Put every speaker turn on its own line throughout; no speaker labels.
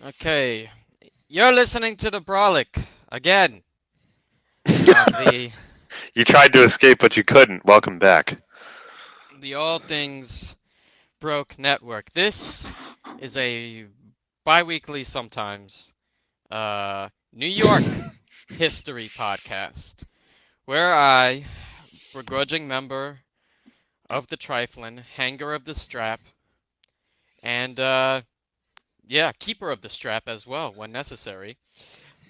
Okay, you're listening to the Brolic again on
You tried to escape, but you couldn't. Welcome back.
the All Things Broke Network. This is a bi-weekly, sometimes, New York history podcast where I, begrudging member of the Triflin, hanger of the strap, and yeah, keeper of the strap as well when necessary,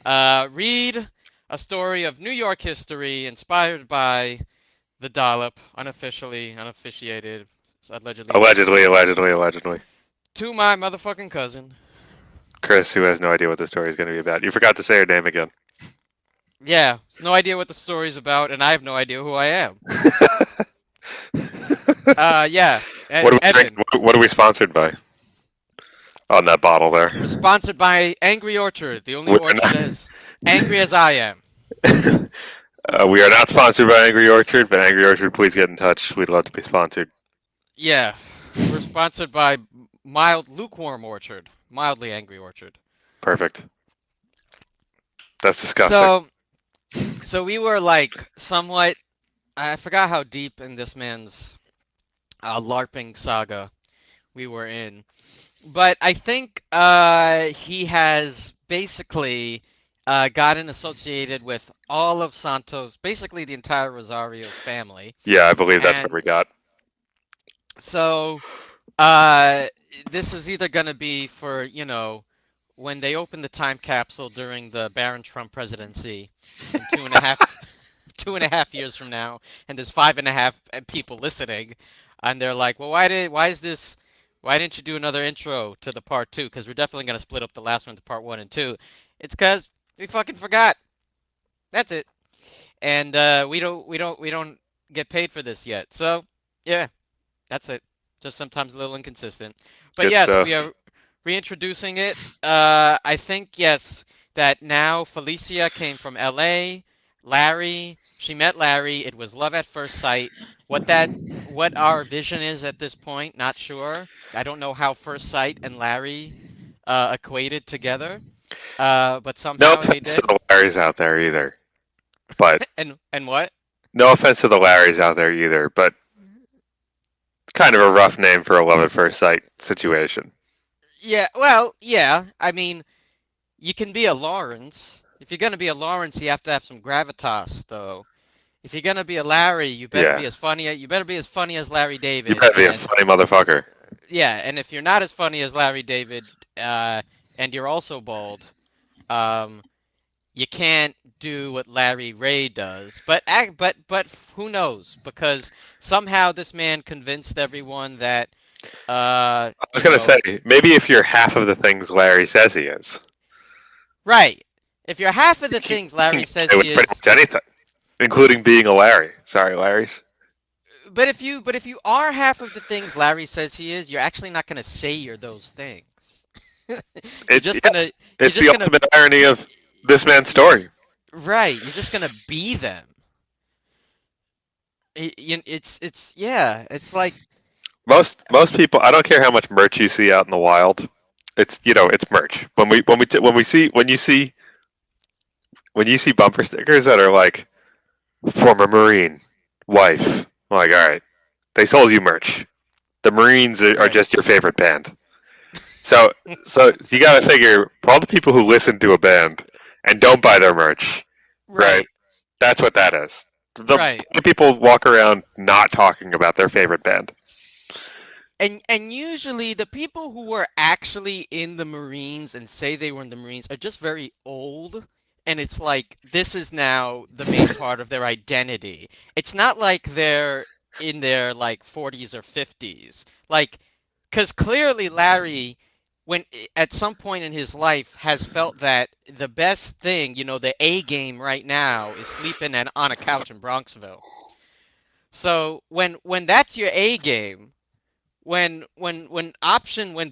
read a story of New York history inspired by the dollop, unofficially, unofficiated, allegedly
Allegedly,
fictional,
allegedly, allegedly.
to my motherfucking cousin.
Chris, who has no idea what the story is going to be about. You forgot to say her name again.
Yeah, no idea what the story's about, and I have no idea who I am. Yeah,
What are we drinking?
Evan.
What are we sponsored by? On that bottle there.
We're sponsored by Angry Orchard, the only
We are
orchard as angry as I am.
not, we are not sponsored by Angry Orchard, but Angry Orchard, please get in touch. We'd love to be sponsored.
Yeah, we're sponsored by lukewarm orchard, mildly angry orchard.
Perfect. That's disgusting.
So, so we were like somewhat. I forgot how deep in this man's LARPing saga we were in, but I think he has basically gotten associated with all of Santos, basically the entire Rosarios family,
Yeah, I believe that's what
and
we got.
so uh, this is either going to be for when they open the time capsule during the Barron Trump presidency in 2.5 years from now, and there's 5.5 people listening, and they're like, well, why didn't you do another intro to the part two? Because we're definitely gonna split up the last one to part one and two. It's because we fucking forgot. That's it. And we don't get paid for this yet. So yeah, that's it. Just sometimes a little inconsistent. But
Good
yes,
stuff.
we are reintroducing it. I think yes that now Felicia came from L.A. Larry, she met Larry. It was love at first sight. What our vision is at this point, not sure. I don't know how first sight and Larry equated together, but
No
somehow they
offense to
did.
the Larrys out there either, but
And what?
no offense to the Larrys out there either, but kind of a rough name for a love at first sight situation.
Yeah, well, yeah. I mean, you can be a Lawrence. If you're gonna be a Lawrence, you have to have some gravitas, though. If you're gonna be a Larry,
Yeah,
you better be as funny as Larry
you
David.
better be a
And
funny motherfucker.
yeah, and if you're not as funny as Larry David, and you're also bald, um, you can't do what Larry Ray does. But who knows? Because somehow this man convinced everyone that
I was gonna say maybe if you're half of the things Larry says he is,
right. If you're half of the things
you can
Larry
get
says
away
he
with pretty
is,
much anything, including being a Larry. Sorry, Larrys.
but if you are half of the things Larry says he is, you're actually not gonna say you're those things. you're
It
just
yeah,
gonna you're
it's the
just gonna
ultimate irony of this man's story.
right. You're just gonna be them. It's yeah. It's like
Most people, I don't care how much merch you see out in the wild. It's it's merch. When you see bumper stickers that are like former Marine, wife, I'm like, all right, they sold you merch. The Marines are
right,
just your favorite band. So so you got to figure for all the people who listen to a band and don't buy their merch, right?
right,
That's what that is.
right.
The people walk around not talking about their favorite band.
And usually the people who were actually in the Marines and say they were in the Marines are just very old, and it's like this is now the main part of their identity. It's not like they're in their like 40s or 50s. Like, because clearly Larry, at some point in his life, has felt that the best thing, the A game right now is sleeping on a couch in Bronxville. So when that's your A game, when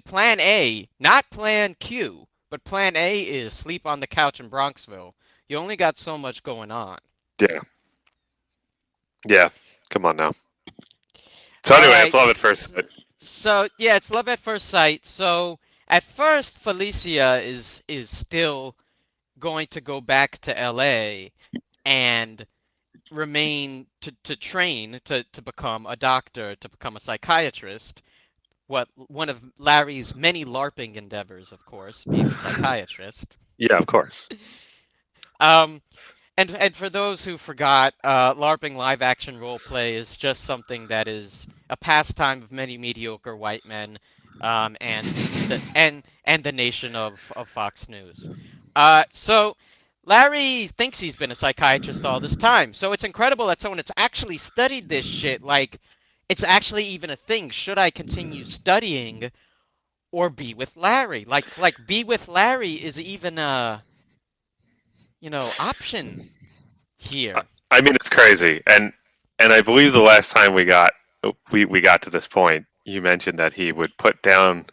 plan A, not plan Q, but plan A is sleep on the couch in Bronxville, you only got so much going on.
Yeah, yeah. Come on now. So
All
anyway, it's
right.
love at first sight.
So yeah, it's love at first sight. So at first Felicia is still going to go back to LA and remain to train to become a doctor, to become a psychiatrist. What one of Larry's many LARPing endeavors, of course, being a psychiatrist.
Yeah, of course.
Um, and for those who forgot, LARPing live action role play is just something that is a pastime of many mediocre white men, and the nation of Fox News. So Larry thinks he's been a psychiatrist all this time. So it's incredible that someone that's actually studied this shit, like it's actually even a thing. Should I continue studying or be with Larry? Like be with Larry is even a option
I
here.
I mean, it's crazy, and I believe the last time we got to this point, you mentioned that he would put down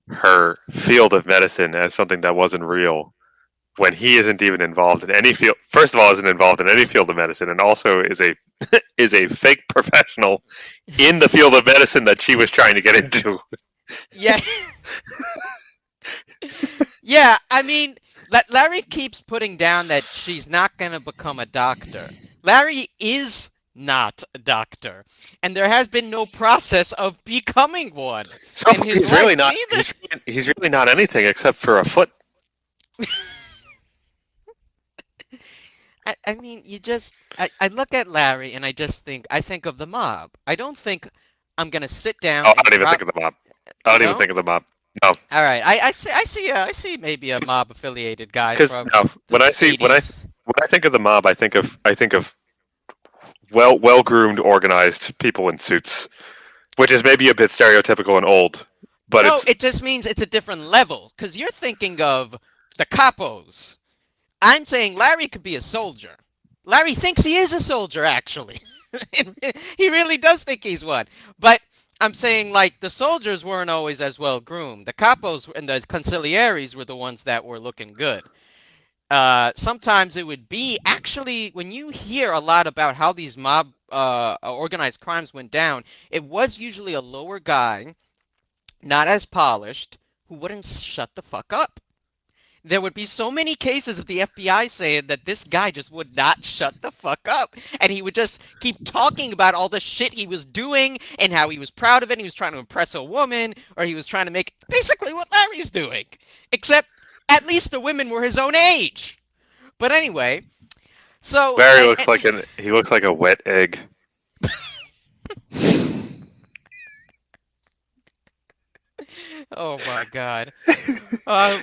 her field of medicine as something that wasn't real when he isn't even involved in any field. First of all, isn't involved in any field of medicine, and also is a is a fake professional in the field of medicine that she was trying to get into.
Yeah, yeah. I mean, Larry keeps putting down that she's not gonna become a doctor. Larry is not a doctor, and there has been no process of becoming one
So
in
far,
his
he's really
life.
not.
Neither.
He's really not anything except for a foot.
I mean, I look at Larry and I think of the mob. I don't think I'm gonna sit down
Oh, I
and
don't even
drop.
think of the mob. I
You
don't even
don't?
think of the mob. No,
All right. I see maybe a mob affiliated guy
because
from
no.
the 80s.
When I think of the mob, I think of well groomed, organized people in suits, which is maybe a bit stereotypical and old, but
No,
it's
it just means it's a different level because you're thinking of the capos. I'm saying Larry could be a soldier. Larry thinks he is a soldier, actually. He really does think he's one. But I'm saying, like, the soldiers weren't always as well groomed. The capos and the consigliaries were the ones that were looking good. Sometimes it would be actually when you hear a lot about how these mob organized crimes went down, it was usually a lower guy, not as polished, who wouldn't shut the fuck up. There would be so many cases of the FBI saying that this guy just would not shut the fuck up. And he would just keep talking about all the shit he was doing and how he was proud of it. He was trying to impress a woman, or he was trying to make basically what Larry's doing. Except at least the women were his own age. But anyway, so
Barry looks like he looks like a wet egg.
oh my god. Uh,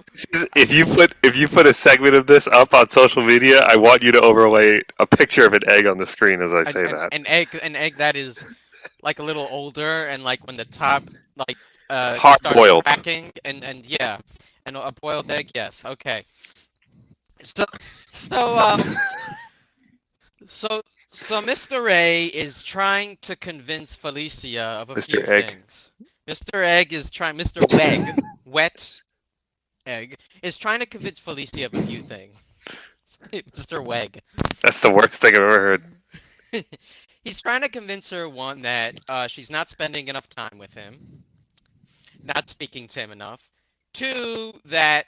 If you put a segment of this up on social media, I want you to overlay a picture of an egg on the screen as I
an,
say
an,
that.
an egg that is like a little older and like when the top like
Hard
starts
boiled.
cracking and yeah, and a boiled egg, yes. Okay. So so so so Mr. Ray is trying to convince Felicia of a few
Mr. Egg.
things. Mr. Weg, wet egg, is trying to convince Felicia of a few things. Mr. Weg.
That's the worst thing I've ever heard.
He's trying to convince her, one, that she's not spending enough time with him, not speaking to him enough. Two, that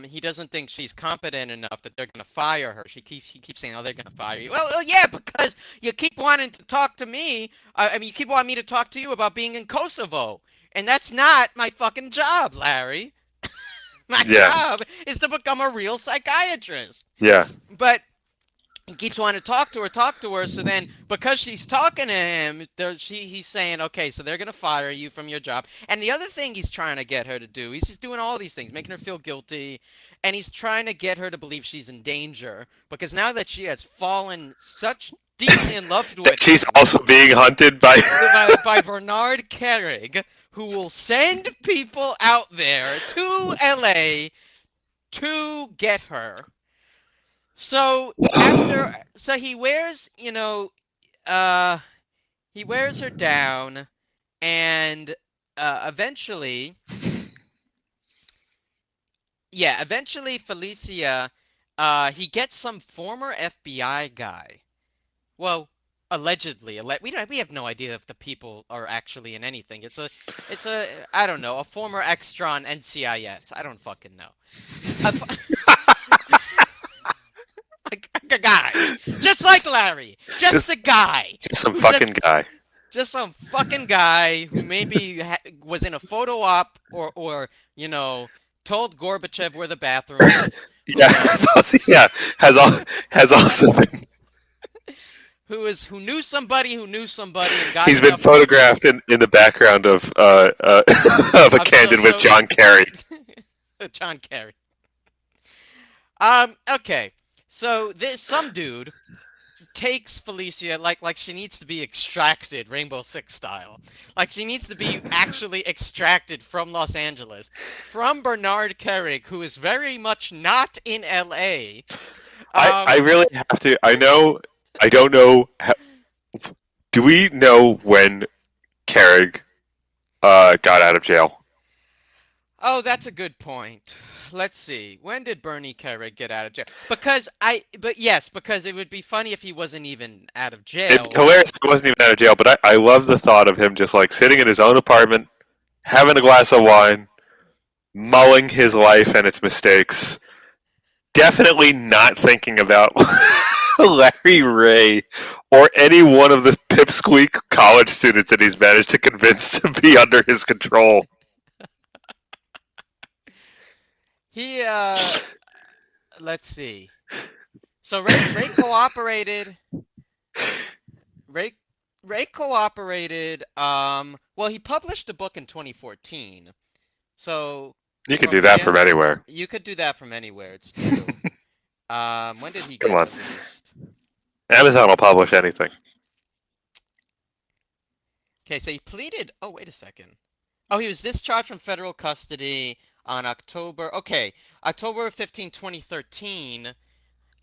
he doesn't think she's competent enough that they're gonna fire her. He keeps saying, "Oh, they're gonna fire you." Well, yeah, because you keep wanting to talk to me. I mean, you keep wanting me to talk to you about being in Kosovo, and that's not my fucking job, Larry. My
Yeah.
job is to become a real psychiatrist.
Yeah.
But he keeps wanting to talk to her. So then, because she's talking to him, he's saying, okay, so they're gonna fire you from your job. And the other thing he's trying to get her to do, he's just doing all these things, making her feel guilty, and he's trying to get her to believe she's in danger because now that she has fallen such deeply in love with
That she's
him
also being hunted by.
by Bernard Kerrig, who will send people out there to LA to get her. So so he wears, uh, he wears her down, and eventually, yeah, eventually Felicia, he gets some former FBI guy. Well, allegedly, we have no idea if the people are actually in anything. It's a I don't know, a former extra on NCIS. I don't fucking know. A, fu- a guy, just like Larry, just
Just
a guy
just some
who
fucking guy.
just some fucking guy who maybe was in a photo op or told Gorbachev where the bathroom is. Who
Yeah, yeah, has al- has also been.
who knew somebody who knew somebody and got
He's been
enough money
photographed in the background of of a
of
candid with John Kerry.
John Kerry. Okay. So this some dude takes Felicia like she needs to be extracted Rainbow Six style. Like she needs to be actually extracted from Los Angeles, from Bernard Kerik, who is very much not in LA.
I really have to. I know. I don't know. Do we know when Kerrig got out of jail?
Oh, that's a good point. Let's see. When did Bernie Kerik get out of jail? But yes, because it would be funny if he wasn't even out of
It'd
jail.
be hilarious if he wasn't even out of jail. But I love the thought of him just like sitting in his own apartment, having a glass of wine, mulling his life and its mistakes. Definitely not thinking about Larry Ray or any one of the pipsqueak college students that he's managed to convince to be under his control.
He let's see. So Ray cooperated. Ray Ray cooperated. Well, he published a book in 2014. So
You can
from
do
the
that from
end,
anywhere.
you could do that from anywhere. It's true. When did he
Come
get
on.
released?
Amazon will publish anything.
Okay, so he pleaded. Oh, wait a second. Oh, he was discharged from federal custody on October 15, 2013,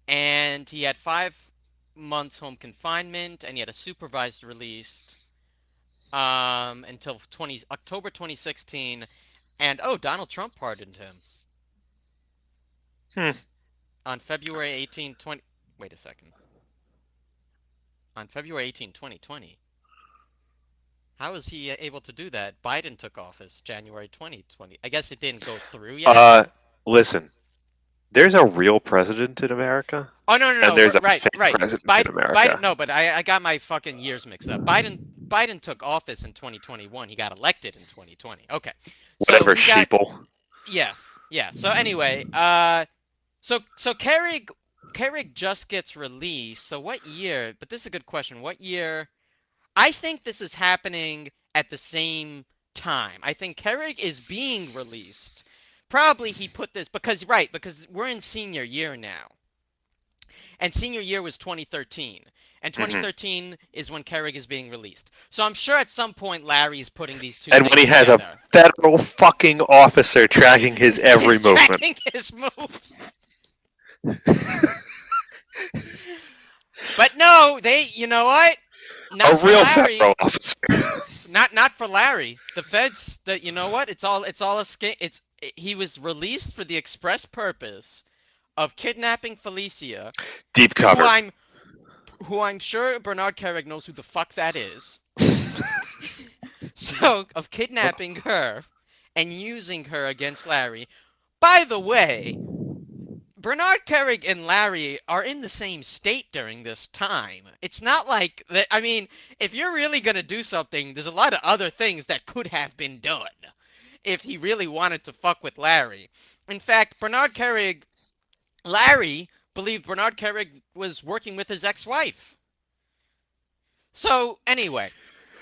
and he had 5 months home confinement, and he had a supervised release until October 2016, and oh, Donald Trump pardoned him
Hmm.
on February 18, 20. Wait a second. On February 18, 2020. How was he able to do that? Biden took office January 2020. I guess it didn't go through yet.
Listen, there's a real president in America,
Oh no no
and
no!
there's a
Right
fake
right.
president in
Biden
America.
no, but I got my fucking years mixed up. Biden took office in 2021. He got elected in 2020. Okay, so
Whatever,
he got
sheeple.
yeah yeah. So anyway, so Carrick just gets released. So what year? But this is a good question. What year? I think this is happening at the same time. I think Carrick is being released. Probably he put this because we're in senior year now. And senior year was 2013. And
Hmm.
2013 is when Carrick is being released. So I'm sure at some point Larry is putting these two
And when
things
he has a
together.
federal fucking officer tracking his every
He's
movement.
tracking his moves. But no, you know what?
A
Not for
real
Larry.
federal officer.
Not for Larry. The feds, you know what? It's all a scam. He was released for the express purpose of kidnapping Felicia,
Deep
who
cover.
I'm sure Bernard Kerik knows who the fuck that is. So, of kidnapping her and using her against Larry. By the way, Bernard Kerik and Larry are in the same state during this time. It's not like that. I mean, if you're really going to do something, there's a lot of other things that could have been done if he really wanted to fuck with Larry. In fact, Larry believed Bernard Kerik was working with his ex-wife. So, anyway,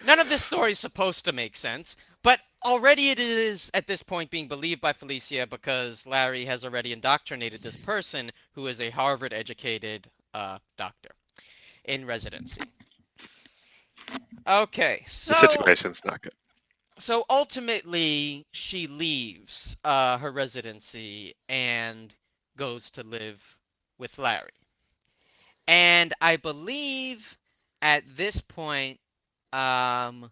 none of this story is supposed to make sense, but already it is at this point being believed by Felicia because Larry has already indoctrinated this person who is a Harvard educated doctor in residency. Okay,
The
so
situation's not good.
ultimately she leaves her residency and goes to live with Larry. And I believe at this point, um,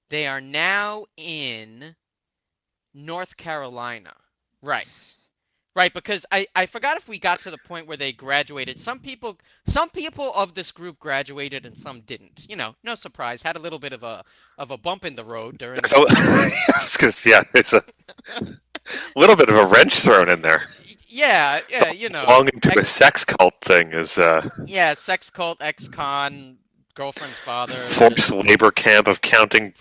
they are now in North Carolina. Right. Right, because I forgot if we got to the point where they graduated. Some people of this group graduated and some didn't. No surprise. Had a little bit of a bump in the road during
So,
the
yeah, there's a little bit of a wrench thrown in there.
yeah, yeah,
Belonging to a sex cult thing is
yeah, sex cult, ex-con, girlfriend's father,
forced labor camp of counting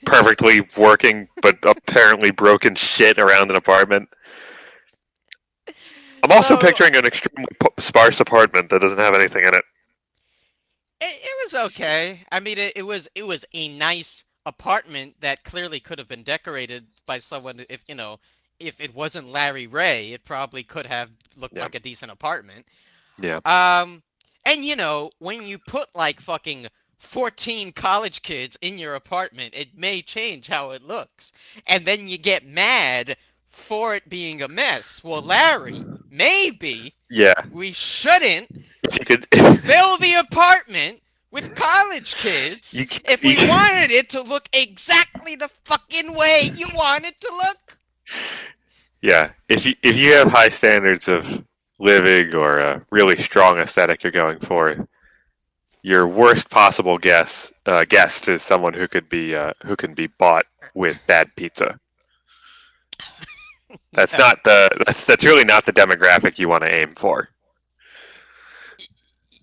perfectly working but apparently broken shit around an apartment. I'm also
So
picturing an extremely sparse apartment that doesn't have anything in it.
it was okay. I mean, it was a nice apartment that clearly could have been decorated by someone. If it wasn't Larry Ray, it probably could have looked
Yeah.
like a decent apartment.
Yeah.
And when you put like fucking 14 college kids in your apartment, it may change how it looks. And then you get mad for it being a mess. Well, Larry, maybe
Yeah.
we shouldn't
If you could,
fill the apartment with college kids if we wanted it to look exactly the fucking way you want it to look.
yeah. If you have high standards of living or a really strong aesthetic you're going for, your worst possible guest is someone who can be bought with bad pizza. That's
Yeah.
that's really not the demographic you want to aim for.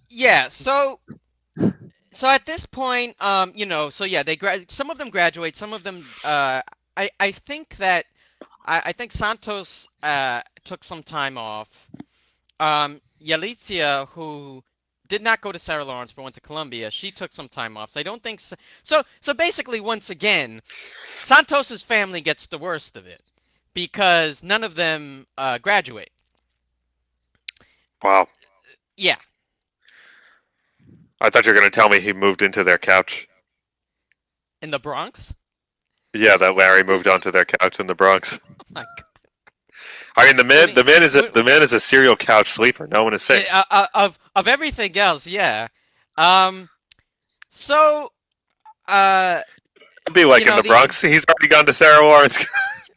Yeah, so at this point, so yeah, some of them graduate, some of them I think that I think Santos took some time off. Yalitza, who did not go to Sarah Lawrence but went to Columbia, she took some time off. So I don't think so basically once again, Santos's family gets the worst of it because none of them graduate.
Wow.
Yeah.
I thought you were going to tell me he moved into their couch.
In the Bronx?
Yeah, that Larry moved onto their couch in the Bronx.
Oh my God.
I mean, the man is a serial couch sleeper. No one is safe.
Of everything else, yeah. So
It'd be like in the Bronx. He's already gone to Sarah Lawrence,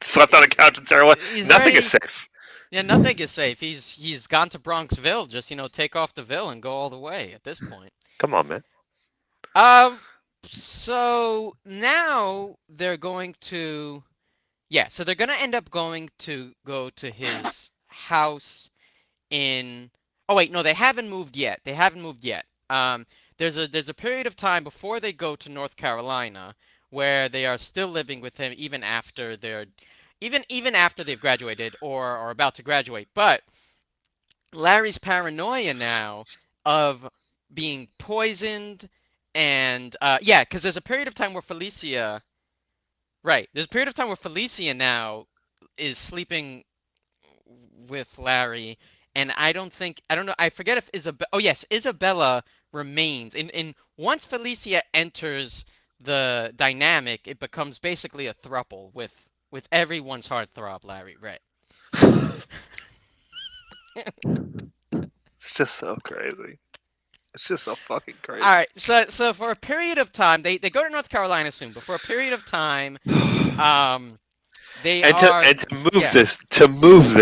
slept on a couch in Sarah Lawrence. Nothing is safe.
Yeah, nothing is safe. He's gone to Bronxville. Just take off the Ville and go all the way at this point.
Come on, man.
So now they're going to, so they're gonna end up going to go to his house in. Oh wait, no, they haven't moved yet. There's a period of time before they go to North Carolina where they are still living with him even after even after they've graduated or are about to graduate. But Larry's paranoia now of being poisoned and because there's a period of time where Felicia now is sleeping with Larry, and I don't know, I forget if Isabella remains. In once Felicia enters the dynamic, it becomes basically a throuple with everyone's heartthrob, Larry, right?
It's just so crazy. It's just so fucking crazy.
All right, so for a period of time, they go to North Carolina soon, but for a period of time,
to move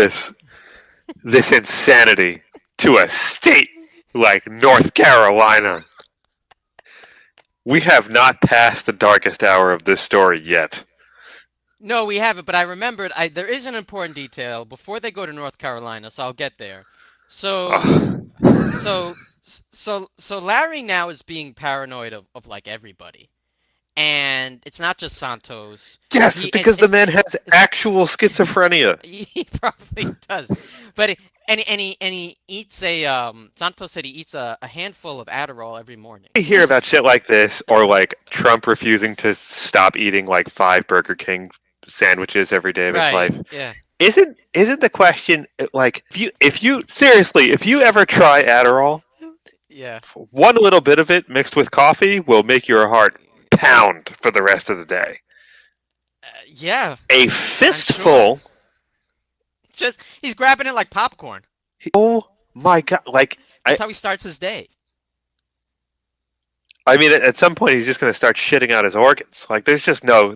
this insanity to a state like North Carolina. We have not passed the darkest hour of this story yet.
No, we haven't, but I remembered there is an important detail before they go to North Carolina, so I'll get there. So Larry now is being paranoid of like everybody. And it's not just Santos.
Yes, because the man has actual schizophrenia.
He probably does. But he eats Santos said he eats a handful of Adderall every morning.
You hear about shit like this, or like Trump refusing to stop eating like 5 Burger King sandwiches every day of his life.
Yeah.
Isn't the question like if you ever try Adderall,
yeah,
one little bit of it mixed with coffee will make your heart pound for the rest of the day.
Yeah.
A fistful.
Sure. He's grabbing it like popcorn.
Oh my God! Like
that's how he starts his day.
I mean, at some point he's just going to start shitting out his organs. Like there's just no.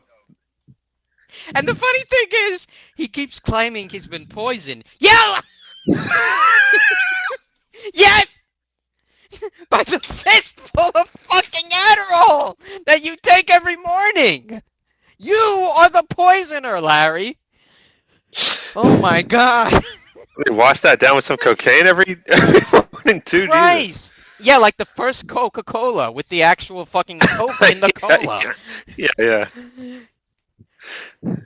And the funny thing is, he keeps claiming he's been poisoned. Yeah, Yes! By the fistful of fucking Adderall that you take every morning! You are the poisoner, Larry! Oh my god!
They wash that down with some cocaine every morning too. Jesus.
Christ! Yeah, like the first Coca-Cola with the actual fucking Coke in the cola.
Yeah.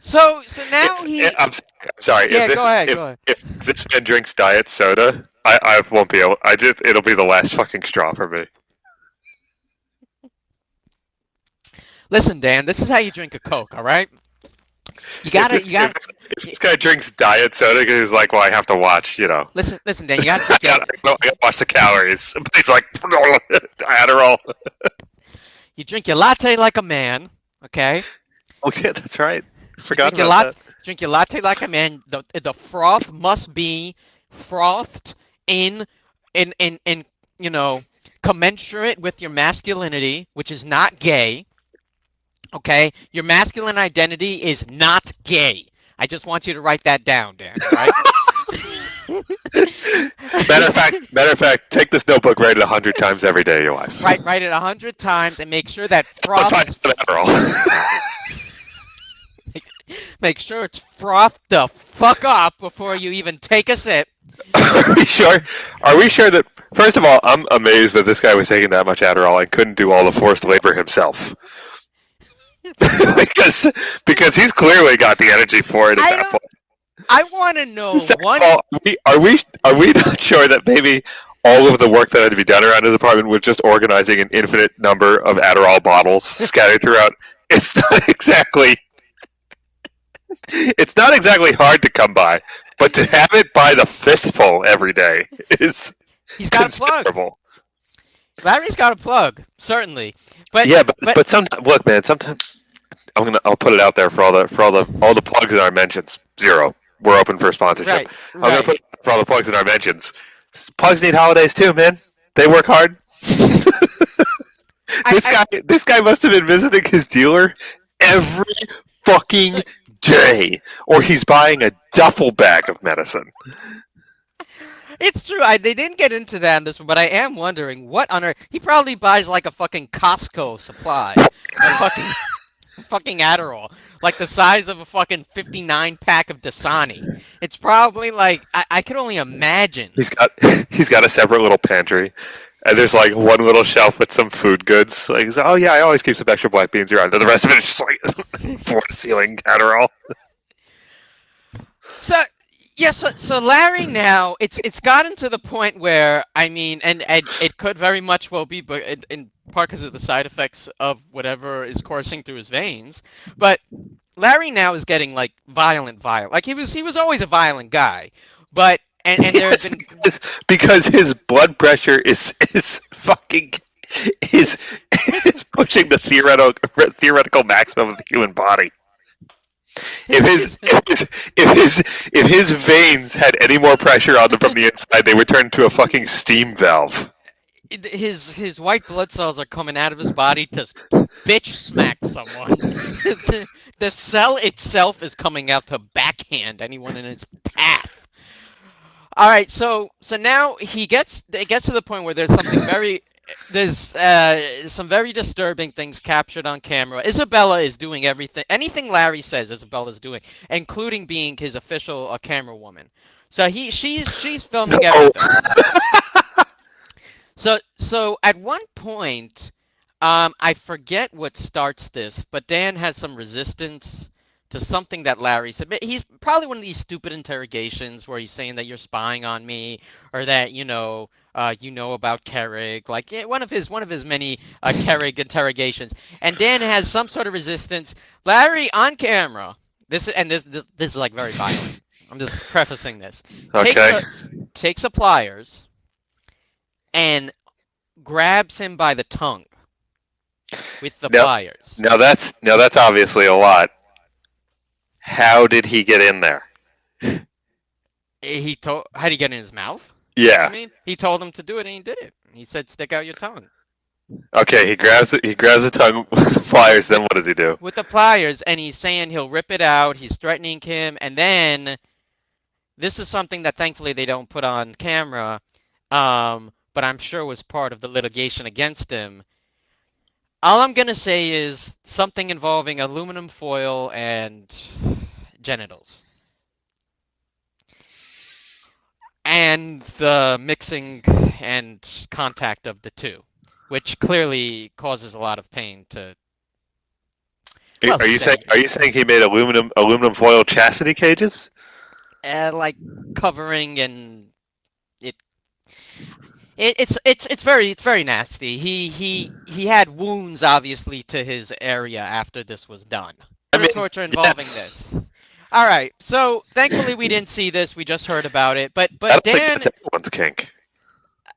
So now
I'm sorry.
Yeah,
If
go ahead.
if this man drinks diet soda, I won't be able. It'll be the last fucking straw for me.
Listen, Dan, this is how you drink a Coke, all right? You gotta.
If this guy drinks diet soda, he's like, well, I have to watch.
Listen, Dan, you gotta drink
I gotta watch the calories. But he's like, Adderall.
You drink your latte like a man, okay?
Oh yeah, that's right. Forgot
Drink
about that.
Drink your latte like a man. The froth must be frothed in commensurate with your masculinity, which is not gay. Okay, your masculine identity is not gay. I just want you to write that down, Dan. Right?
Matter of fact, take this notebook, write it 100 times every day of your life.
Write it 100 times and make sure that froth. Make sure it's frothed the fuck up before you even take a sip.
Are we sure? Are we sure that? First of all, I'm amazed that this guy was taking that much Adderall and couldn't do all the forced labor himself. because he's clearly got the energy for it at that point.
I want to know
are we not sure that maybe all of the work that had to be done around his apartment was just organizing an infinite number of Adderall bottles scattered throughout? It's not exactly hard to come by, but to have it by the fistful every day is considerable.
Larry's got a plug, certainly. But
yeah, but sometimes look, man. Sometimes I'll put it out there for all the plugs in our mentions. 0. We're open for sponsorship.
Right.
I'm gonna put it for all the plugs in our mentions. Plugs need holidays too, man. They work hard. This guy must have been visiting his dealer every fucking day, or he's buying a duffel bag of medicine.
It's true. They didn't get into that in this one, but I am wondering what on earth. He probably buys like a fucking Costco supply, a fucking Adderall, like the size of a fucking 59 pack of Dasani. It's probably like I can only imagine.
He's got a separate little pantry, and there's like one little shelf with some food goods. Like, oh yeah, I always keep some extra black beans around. And the rest of it is just like floor to ceiling Adderall.
So Larry now, it's gotten to the point where, I mean, and it could very much well be, but in part because of the side effects of whatever is coursing through his veins, but Larry now is getting like violent. Like he was always a violent guy, but and
yes,
there's been
because his blood pressure is fucking is pushing the theoretical maximum of the human body. If his veins had any more pressure on them from the inside, they would turn into a fucking steam valve.
His white blood cells are coming out of his body to bitch smack someone. The cell itself is coming out to backhand anyone in his path. All right, so now it gets to the point where there's some very disturbing things captured on camera. Isabella is doing anything Larry says Isabella's doing, including being his official camera woman. So she's filming everything. So at one point, I forget what starts this, but Dan has some resistance to something that Larry said. He's probably one of these stupid interrogations where he's saying that you're spying on me, or that you know about Kerrig, like one of his many Kerrig interrogations. And Dan has some sort of resistance. Larry on camera. This is like very violent. I'm just prefacing this.
Okay.
Takes a pliers and grabs him by the tongue with the pliers.
Now that's obviously a lot. How did he get in there?
How'd he get in his mouth?
Yeah.
I mean, he told him to do it, and he did it. He said, "Stick out your tongue."
Okay, he grabs the tongue with the pliers. Then what does he do?
With the pliers, and he's saying he'll rip it out. He's threatening him, and then this is something that thankfully they don't put on camera, but I'm sure was part of the litigation against him. All I'm gonna say is something involving aluminum foil and genitals. And the mixing and contact of the two, which clearly causes a lot of pain to, well,
Are you saying
say,
are you saying he made aluminum foil chastity cages?
like covering and it, it's very nasty. He had wounds obviously to his area after this was done.
I
Sort of
mean,
torture involving
yes.
this. All right, so thankfully we didn't see this. We just heard about it. But
I
but
don't think
Dan,
that's anyone's kink.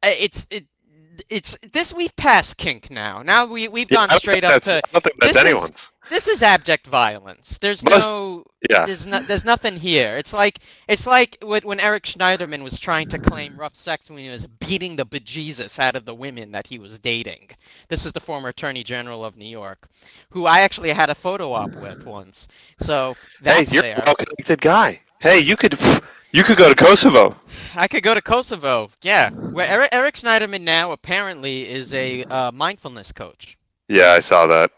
it's this we've passed kink now. Now we've
Yeah,
gone straight up to
I don't think that's
this is
anyone's.
this is abject violence.
Most, yeah.
There's nothing here. It's like when Eric Schneiderman was trying to claim rough sex when he was beating the bejesus out of the women that he was dating. This is the former Attorney General of New York, who I actually had a photo op with once. So
Hey,
that's
you're a
there.
well-connected guy. Hey, you could go to Kosovo.
I could go to Kosovo. Yeah, where Eric Schneiderman now apparently is a mindfulness coach.
Yeah, I saw that.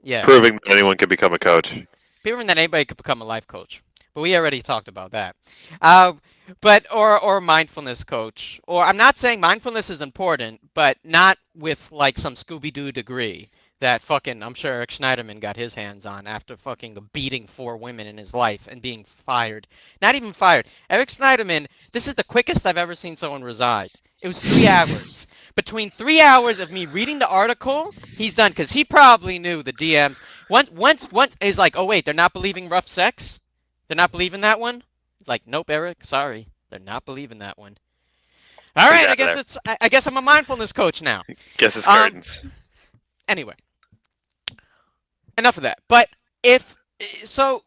Yeah,
Proving that anyone can become a coach.
proving that anybody could become a life coach. But we already talked about that. Uh, but or mindfulness coach. Or I'm not saying mindfulness is important, but not with like some Scooby Doo degree that fucking I'm sure Eric Schneiderman got his hands on after fucking beating 4 women in his life and being fired. Not even fired. Eric Schneiderman, this is the quickest I've ever seen someone resign. It was 3 hours. Between 3 hours of me reading the article, he's done because he probably knew the DMs. Once he's like, oh wait, they're not believing rough sex. They're not believing that one. He's like, nope, Eric, sorry, they're not believing that one. All
He
right,
got there.
I guess I'm a mindfulness coach now.
Guess it's
Um,
curtains.
anyway, enough of that. But if so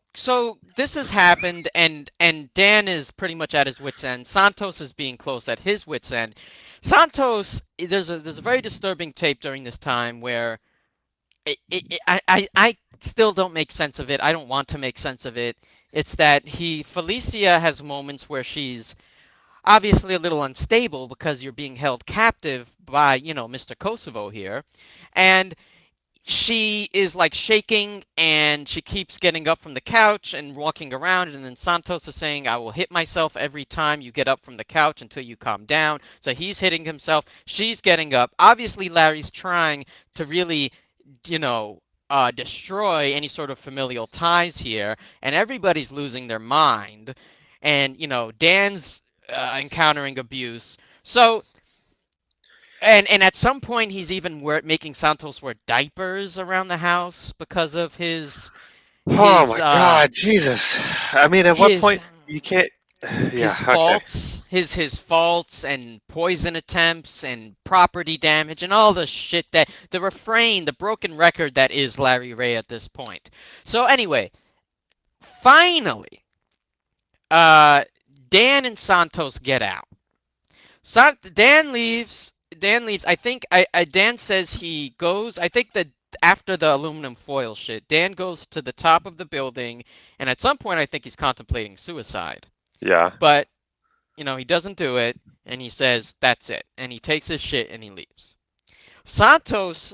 this has happened and Dan is pretty much at his wit's end. Santos is being close at his wit's end. Santos, there's a very disturbing tape during this time where I still don't make sense of it. I don't want to make sense of it. It's that Felicia has moments where she's obviously a little unstable because you're being held captive by, Mr. Kosovo here. And she is like shaking and she keeps getting up from the couch and walking around, and then Santos is saying, I will hit myself every time you get up from the couch until you calm down. So he's hitting himself, she's getting up. Obviously Larry's trying to really, destroy any sort of familial ties here, and everybody's losing their mind. And Dan's encountering abuse. So and at some point, he's even making Santos wear diapers around the house because of his
Oh
his
my
uh
God, Jesus! I mean, at what
his
point you can't? Yeah.
his
Okay.
faults, his faults and poison attempts and property damage and all the shit that the broken record that is Larry Ray at this point. So anyway, finally, uh, Dan and Santos get out. Dan leaves. Dan leaves. I think Dan says he goes. I think that after the aluminum foil shit, Dan goes to the top of the building, and at some point, I think he's contemplating suicide.
Yeah.
But he doesn't do it, and he says that's it, and he takes his shit and he leaves. Santos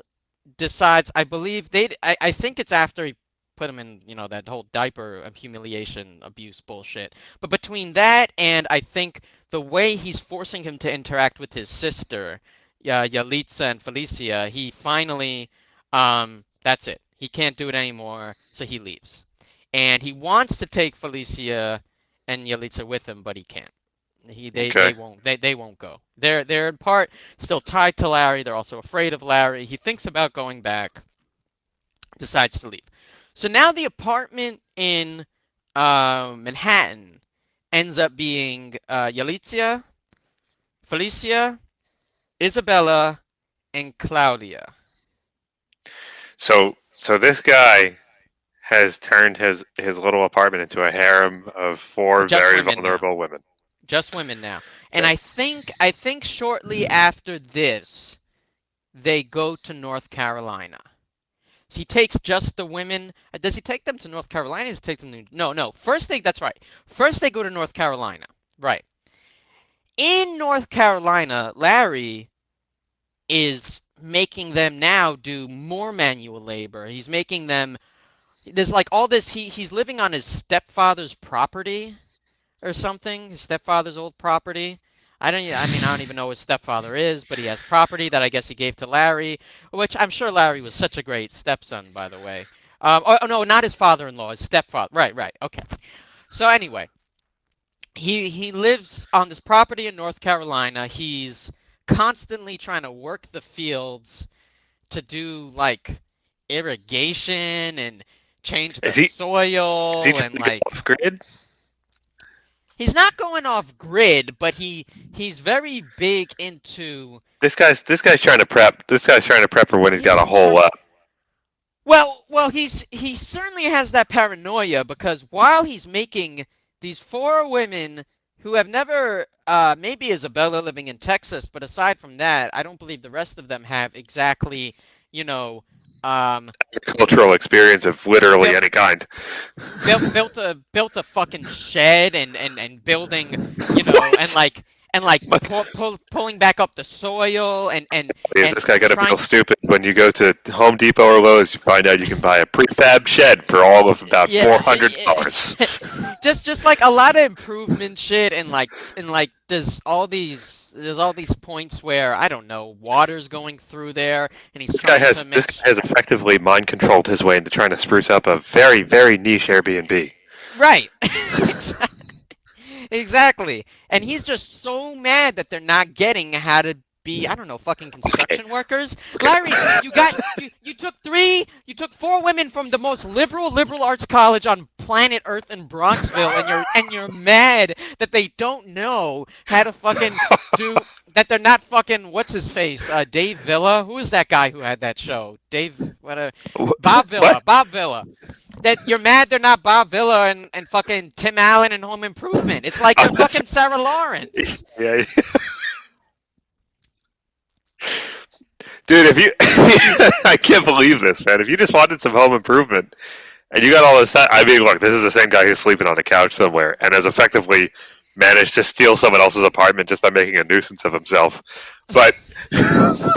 decides. I believe they. I think it's after he put him in, that whole diaper of humiliation abuse bullshit. But between that and I think the way he's forcing him to interact with his sister, Yalitza and Felicia, he finally, that's it. He can't do it anymore, so he leaves. And he wants to take Felicia and Yalitza with him, but he can't. They
Okay.
won't go. They're in part still tied to Larry. They're also afraid of Larry. He thinks about going back, decides to leave. So now the apartment in Manhattan ends up being Yalitza, Felicia, Isabella, and Claudia.
So this guy has turned his little apartment into a harem of four
Just
very
women now.
vulnerable women.
Just women now. And
Okay.
I think shortly after this, they go to North Carolina. He takes just the women. Does he take them to North Carolina? Does he take them to, no. First that's right. First they go to North Carolina, Right. In North Carolina, Larry is making them now do more manual labor. He's making them there's like all this he's living on his stepfather's property or something, his stepfather's old property. I mean I don't even know who his stepfather is, but he has property that I guess he gave to Larry, which I'm sure Larry was such a great stepson, by the way. Oh no, not his father-in-law, his stepfather. Right, right. Okay. So anyway, he lives on this property in North Carolina. He's constantly trying to work the fields to do like irrigation and change the
Is he
soil
trying
and
to go
like
off grid?
he's not going off grid, but he's very big into
This guy's trying to prep. This guy's trying to prep for when he's got a
he's
whole
trying well he certainly has that paranoia because while he's making these four women who have never maybe Isabella living in Texas, but aside from that, I don't believe the rest of them have exactly, you know, um
cultural experience of literally
built
any kind.
built a fucking shed and building, you know, and
What?
like pulling back up the soil
Is
and
this guy gonna
trying
feel stupid when you go to Home Depot or Lowe's? You find out you can buy a prefab shed for all of about
yeah
$400.
just like a lot of improvement shit and like there's all these points where I don't know water's going through there and he's trying to
This
make
guy has effectively mind controlled his way into trying to spruce up a very very niche Airbnb.
right. Exactly. And he's just so mad that they're not getting how to be, I don't know, fucking construction workers. Larry, you took four women from the most liberal arts college on planet Earth in Bronxville and you're mad that they don't know how to fucking do that they're not fucking what's his face? Dave Villa? Who is that guy who had that show? Dave what Bob Villa.
What?
Bob Villa. That you're mad they're not Bob Villa and fucking Tim Allen and Home Improvement. It's like they're fucking Sarah Lawrence.
Yeah. Dude, if you I can't believe this, man. If you just wanted some home improvement and you got all this I mean, look, this is the same guy who's sleeping on a couch somewhere and has effectively managed to steal someone else's apartment just by making a nuisance of himself. But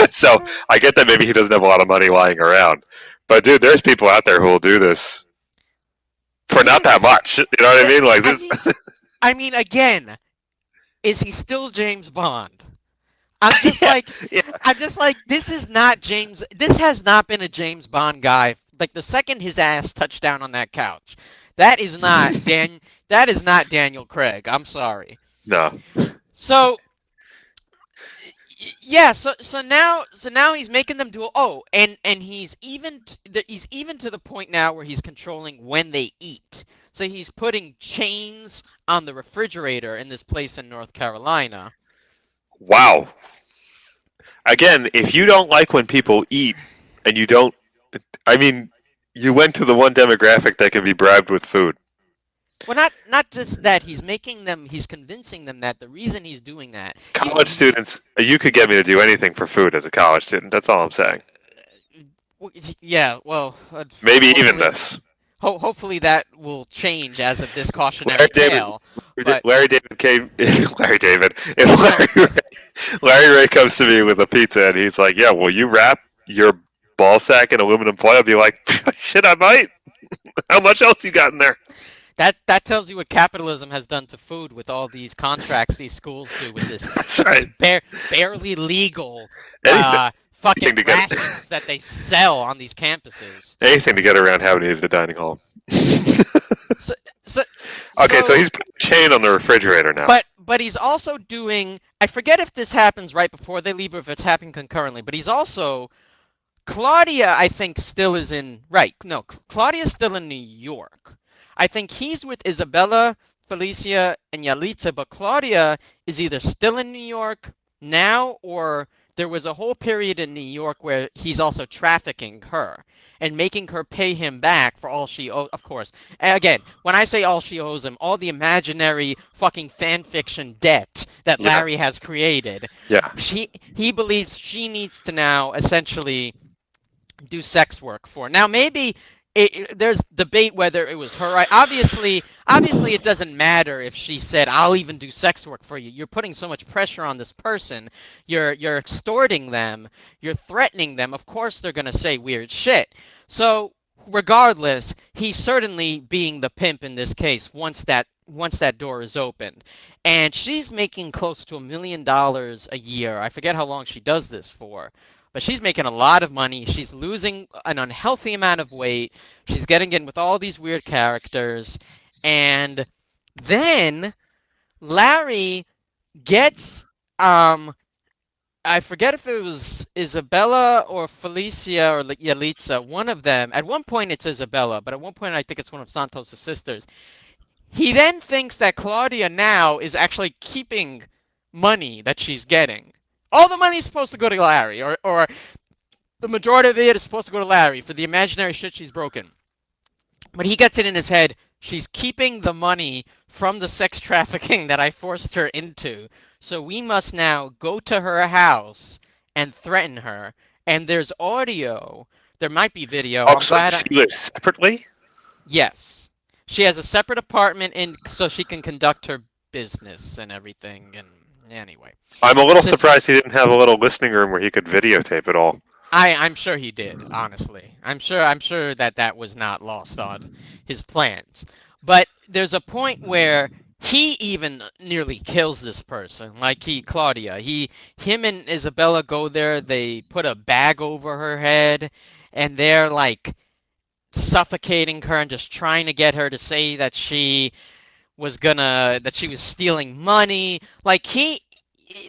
so I get that maybe he doesn't have a lot of money lying around. But dude, there's people out there who will do this for not that much. You know what I mean? Like this.
I mean, again, is he still James Bond? I'm just
Yeah,
like,
yeah.
I'm just like, this is not James. This has not been a James Bond guy. Like the second his ass touched down on that couch, that is not Dan. That is not Daniel Craig. I'm sorry.
No.
So yeah, so now he's making them do and he's even to the point now where he's controlling when they eat. So he's putting chains on the refrigerator in this place in North Carolina.
Wow. Again, if you don't like when people eat and you don't I mean, you went to the one demographic that can be bribed with food.
Well, not just that, he's convincing them that the reason he's doing that.
College students, you could get me to do anything for food as a college student. That's all I'm saying.
Yeah, well,
Maybe even this.
Hopefully that will change as of this cautionary tale.
Larry David came. Larry David. If Larry Ray comes to me with a pizza and he's like, "Yeah, will you wrap your ball sack in aluminum foil?" I'd be like, "Shit, I might." How much else you got in there?
That tells you what capitalism has done to food with all these contracts these schools do with this.
That's right.
Barely legal
Anything
fucking rations that they sell on these campuses.
Anything to get around having to use the dining hall.
So
he's putting a chain on the refrigerator now.
But he's also doing. I forget if this happens right before they leave or if it's happening concurrently. But he's also Claudia. I think still is in right. No, Claudia's still in New York. I think he's with Isabella, Felicia, and Yalitza, but Claudia is either still in New York now or there was a whole period in New York where he's also trafficking her and making her pay him back for all she owes. Of course, again, when I say all she owes him, all the imaginary fucking fan fiction debt that Larry has created.
Yeah.
He believes she needs to now essentially do sex work for. Now, maybe there's debate whether it was her. Obviously, Obviously, it doesn't matter if she said, "I'll even do sex work for you." You're putting so much pressure on this person. You're extorting them. You're threatening them. Of course, they're gonna say weird shit. So, regardless, he's certainly being the pimp in this case. Once that door is opened, and she's making close to $1 million a year. I forget how long she does this for, but she's making a lot of money. She's losing an unhealthy amount of weight. She's getting in with all these weird characters. And then Larry gets I forget if it was Isabella or Felicia or Yalitza, one of them. At one point it's Isabella, but at one point I think it's one of Santos' sisters. He then thinks that Claudia now is actually keeping money that she's getting. All the money is supposed to go to Larry, or the majority of it is supposed to go to Larry for the imaginary shit she's broken. But he gets it in his head. She's keeping the money from the sex trafficking that I forced her into. So we must now go to her house and threaten her. And there's audio. There might be video. I'm
Also,
glad.
she lives separately.
Yes. She has a separate apartment so she can conduct her business and everything. And anyway.
I'm a little
So
surprised he didn't have a little listening room where he could videotape it all.
I'm sure he did, honestly. I'm sure that was not lost on his plans. But there's a point where he even nearly kills this person, like Claudia. Him and Isabella go there, they put a bag over her head, and they're like suffocating her and just trying to get her to say that she was stealing money. Like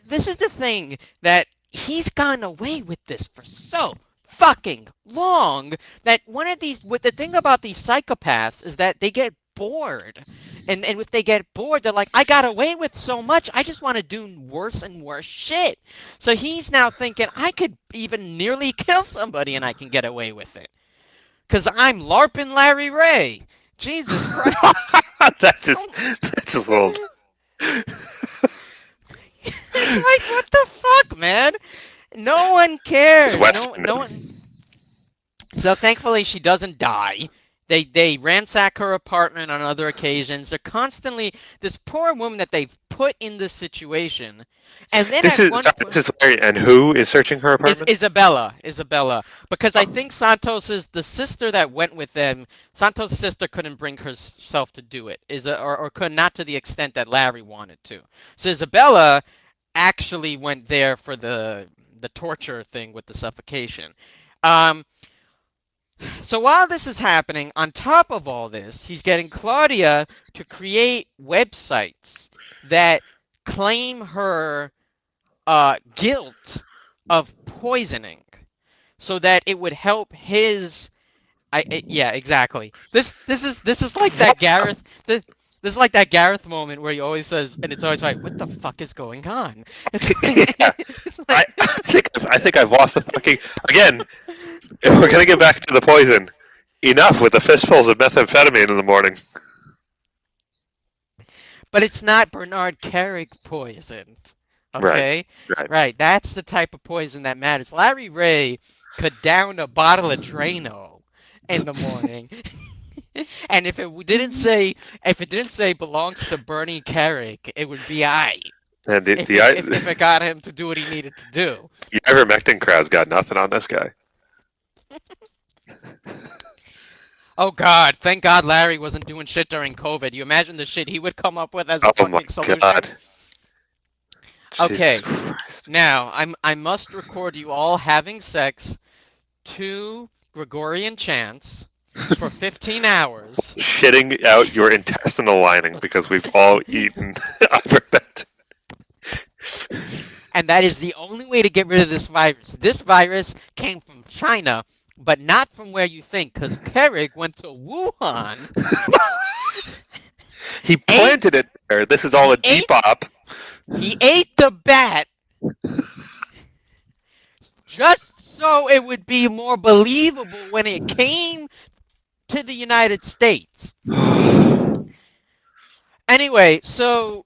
this is the thing, that he's gotten away with this for so fucking long, that the thing about these psychopaths is that they get bored. And if they get bored, they're like, I got away with so much, I just want to do worse and worse shit. So he's now thinking, I could even nearly kill somebody and I can get away with it. Because I'm LARPin Larry Ray. Jesus Christ.
that's just a little.
It's like, what the fuck, man? No one cares.
It's West.
No one. So thankfully, she doesn't die. They ransack her apartment on other occasions. They're constantly this poor woman that they've put in this situation. And then
This is Larry, and who is searching her apartment?
Isabella, because I think the sister that went with them. Santos' sister couldn't bring herself to do it, or could not to the extent that Larry wanted to. So Isabella actually went there for the torture thing with the suffocation. So while this is happening, on top of all this, he's getting Claudia to create websites that claim her guilt of poisoning, so that it would help his. Yeah, exactly. This is like that Gareth. This is like that Gareth moment where he always says, and it's always like, "What the fuck is going on?"
Yeah.
It's like,
I think I've lost the fucking again. If we're gonna get back to the poison, enough with the fistfuls of methamphetamine in the morning.
but it's not Bernard Carrick poisoned. Okay?
Right.
That's the type of poison that matters. Larry Ray could down a bottle of Drano in the morning. And if it didn't say belongs to Bernie Carrick, it would be aight.
And
If it got him to do what he needed to do.
the ivermectin crowd's got nothing on this guy.
Oh God! Thank God Larry wasn't doing shit during COVID. You imagine the shit he would come up with as a fucking solution.
God.
Okay,
Jesus Christ.
now I must record you all having sex to Gregorian chants for 15 hours.
Shitting out your intestinal lining because we've all eaten ivermectin.
And that is the only way to get rid of this virus. This virus came from China, but not from where you think, because Carrick went to Wuhan.
He planted it there. This is all a depop.
He ate the bat just so it would be more believable when it came to the United States. Anyway, so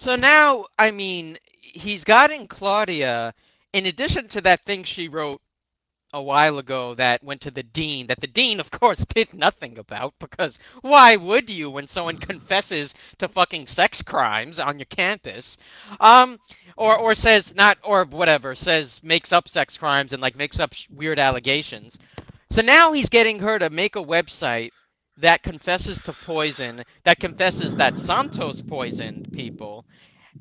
now, I mean, he's gotten Claudia, in addition to that thing she wrote a while ago that went to the dean, that the dean, of course, did nothing about, because why would you when someone confesses to fucking sex crimes on your campus? Um, or says not, or whatever, says makes up sex crimes and like makes up weird allegations. So now he's getting her to make a website that confesses to poison, that confesses that Santos poisoned people.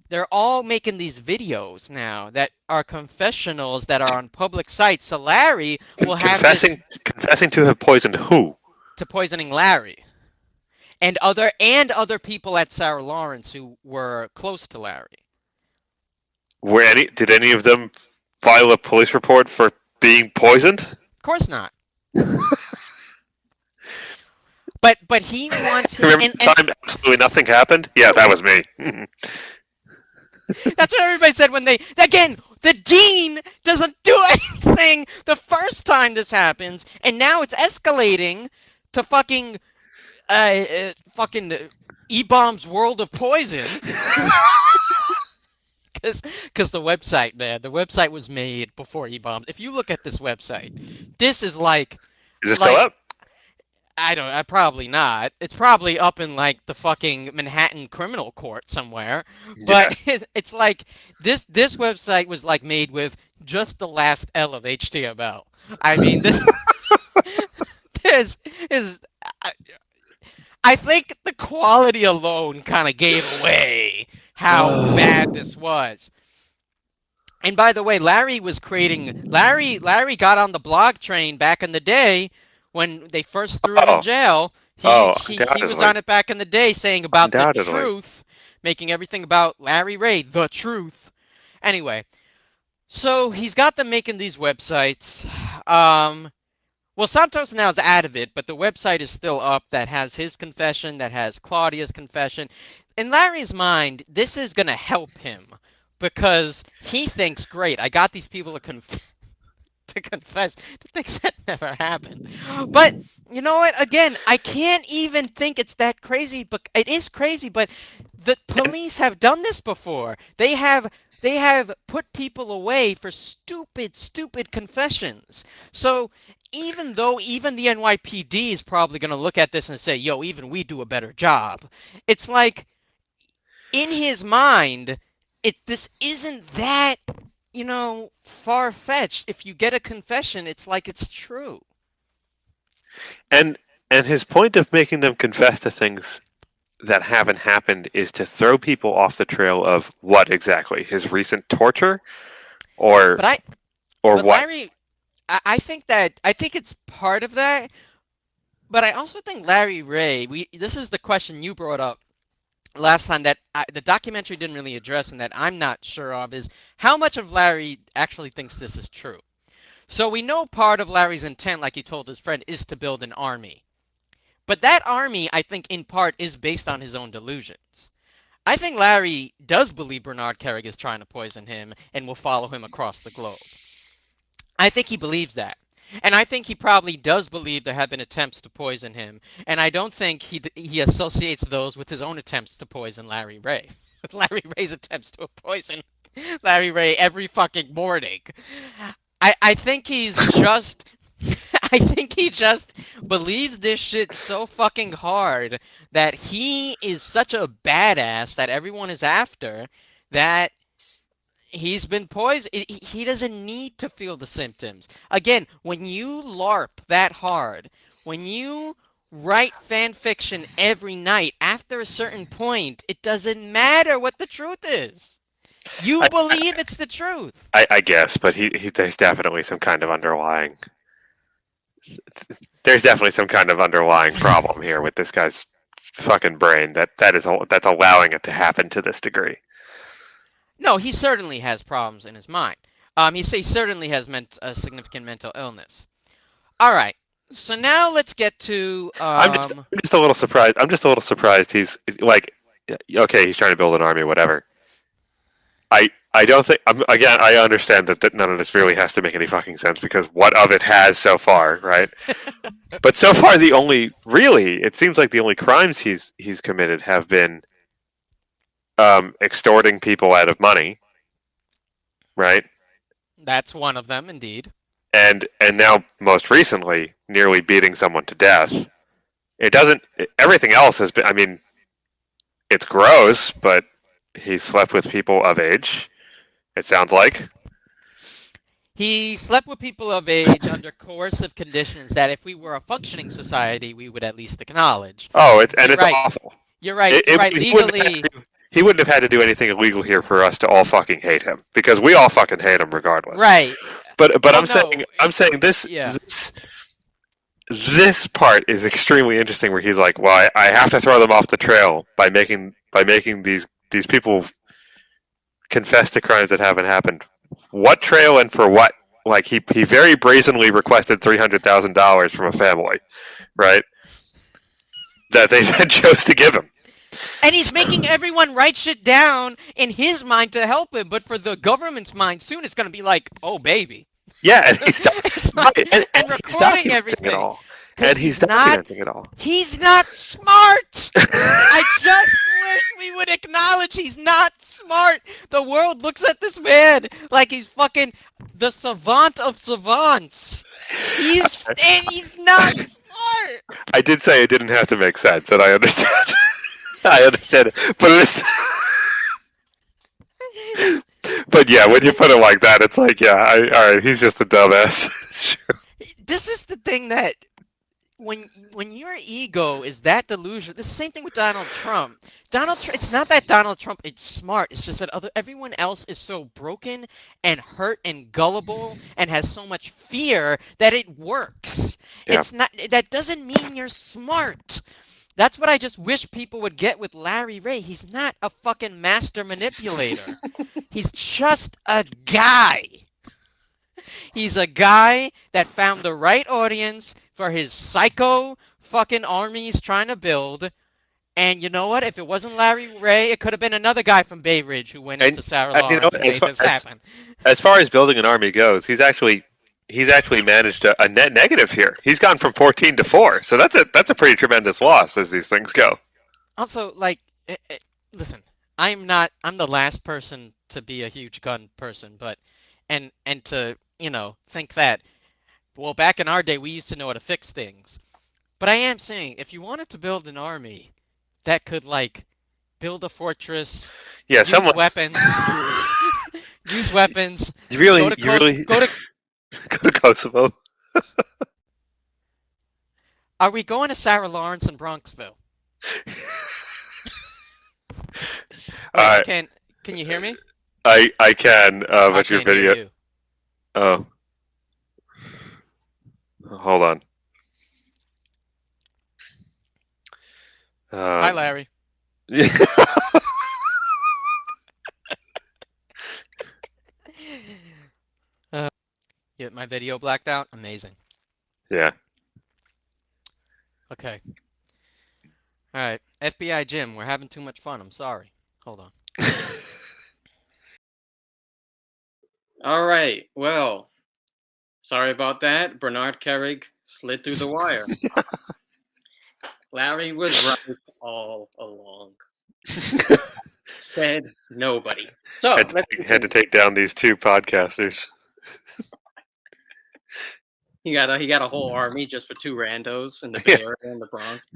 They're all making these videos now that are confessionals that are on public sites. So Larry will have this
Confessing to have poisoned who?
to poisoning Larry and other people at Sarah Lawrence who were close to Larry.
Did any of them file a police report for being poisoned?
Of course not. But he wants his,
Remember the time absolutely nothing happened? Yeah, that was me.
That's what everybody said when they, again, the dean doesn't do anything the first time this happens, and now it's escalating to fucking E-Bomb's World of Poison. Because the website, man, the website was made before E-Bomb. If you look at this website, this is like...
Is it still up?
I probably not. It's probably up in like the fucking Manhattan criminal court somewhere. But yeah. It's like this website was like made with just the last L of HTML. I mean, this is I think the quality alone kind of gave away how bad this was. And by the way, Larry got on the blog train back in the day when they first threw him in jail. He was on it back in the day saying about the truth, making everything about Larry Ray, the truth. Anyway, so he's got them making these websites. Well, Santos now is out of it, but the website is still up that has his confession, that has Claudia's confession. In Larry's mind, this is going to help him because he thinks, great, I got these people to confess to things that never happened. But you know what? Again, I can't even think it's that crazy, but it is crazy. But the police have done this before. They have put people away for stupid confessions. So even though even the NYPD is probably going to look at this and say, yo, even we do a better job. It's like in his mind, this isn't that, far-fetched. If you get a confession, it's like it's true.
And his point of making them confess to things that haven't happened is to throw people off the trail of what exactly? His recent torture? Or what?
Larry, I think it's part of that, but I also think Larry Ray, this is the question you brought up last time that the documentary didn't really address and that I'm not sure of is how much of Larry actually thinks this is true. So we know part of Larry's intent, like he told his friend, is to build an army. But that army, I think, in part, is based on his own delusions. I think Larry does believe Bernard Kerik is trying to poison him and will follow him across the globe. I think he believes that. And I think he probably does believe there have been attempts to poison him. And I don't think he associates those with his own attempts to poison Larry Ray. Larry Ray's attempts to poison Larry Ray every fucking morning. I think he's just... I think he just believes this shit so fucking hard that he is such a badass that everyone is after that he's been poisoned. He doesn't need to feel the symptoms. Again, when you LARP that hard, when you write fan fiction every night, after a certain point, it doesn't matter what the truth is. You believe it's the truth.
I guess, but there's definitely some kind of underlying... There's definitely some kind of underlying problem here with this guy's fucking brain that's allowing it to happen to this degree.
No, he certainly has problems in his mind. He certainly has a significant mental illness. All right, so now let's get to. I'm
just a little surprised. I'm just a little surprised. He's like, okay, he's trying to build an army, whatever. I don't think. Again, I understand that none of this really has to make any fucking sense because what of it has so far, right? But so far, it seems like the only crimes he's committed have been extorting people out of money, right?
That's one of them, indeed.
and now most recently nearly beating someone to death. It doesn't. Everything else has been. I mean, it's gross, but he slept with people of age. It sounds like.
He slept with people of age under coercive conditions that if we were a functioning society, we would at least acknowledge.
Oh, it's
You're right.
awful.
You're right. You're right. Legally,
He wouldn't have had to do anything illegal here for us to all fucking hate him, because we all fucking hate him regardless.
right.
But
Well,
I'm saying this.
Yeah.
This part is extremely interesting, where he's like, "Well, I have to throw them off the trail by making these people confess to crimes that haven't happened." What trail and for what? Like he very brazenly requested $300,000 from a family, right? That they then chose to give him.
And he's making everyone write shit down in his mind to help him, but for the government's mind, soon it's going to be like, oh, baby.
Yeah, and he's
and recording everything.
It all. And he's documenting it all.
He's not smart! I just wish we would acknowledge he's not smart! The world looks at this man like he's fucking the savant of savants. He's not smart!
I did say it didn't have to make sense, and I understand. I understand it, but it's. But yeah, when you put it like that, it's like, yeah, all right, he's just a dumbass.
This is the thing that when your ego is that delusional, it's the same thing with Donald Trump. It's not that Donald Trump is smart. It's just that everyone else is so broken and hurt and gullible and has so much fear that it works. Yeah. It's not. That doesn't mean you're smart. That's what I just wish people would get with Larry Ray. He's not a fucking master manipulator. He's just a guy. He's a guy that found the right audience for his psycho fucking army he's trying to build. And you know what? If it wasn't Larry Ray, it could have been another guy from Bay Ridge who went into Sarah Lawrence and made this happen.
As far as building an army goes, he's actually managed a net negative here. He's gone from 14 to 4, so that's a pretty tremendous loss as these things go.
Also, like, listen, I'm the last person to be a huge gun person, but and to think that, well, back in our day we used to know how to fix things. But I am saying, if you wanted to build an army that could like build a fortress, use weapons, use weapons.
You really go to Kosovo.
Are we going to Sarah Lawrence in Bronxville? Can you hear me?
I can, but your video. Oh, hold on.
Hi, Larry. Yeah, my video blacked out. Amazing.
Yeah.
Okay. All right, FBI Jim, we're having too much fun. I'm sorry. Hold on. All right. Well, sorry about that. Bernard Kerrig slid through the wire. Larry was right all along. Said nobody. So
had to take down these two podcasters.
He got a whole army just for two randos in the Bay Area and the Bronx.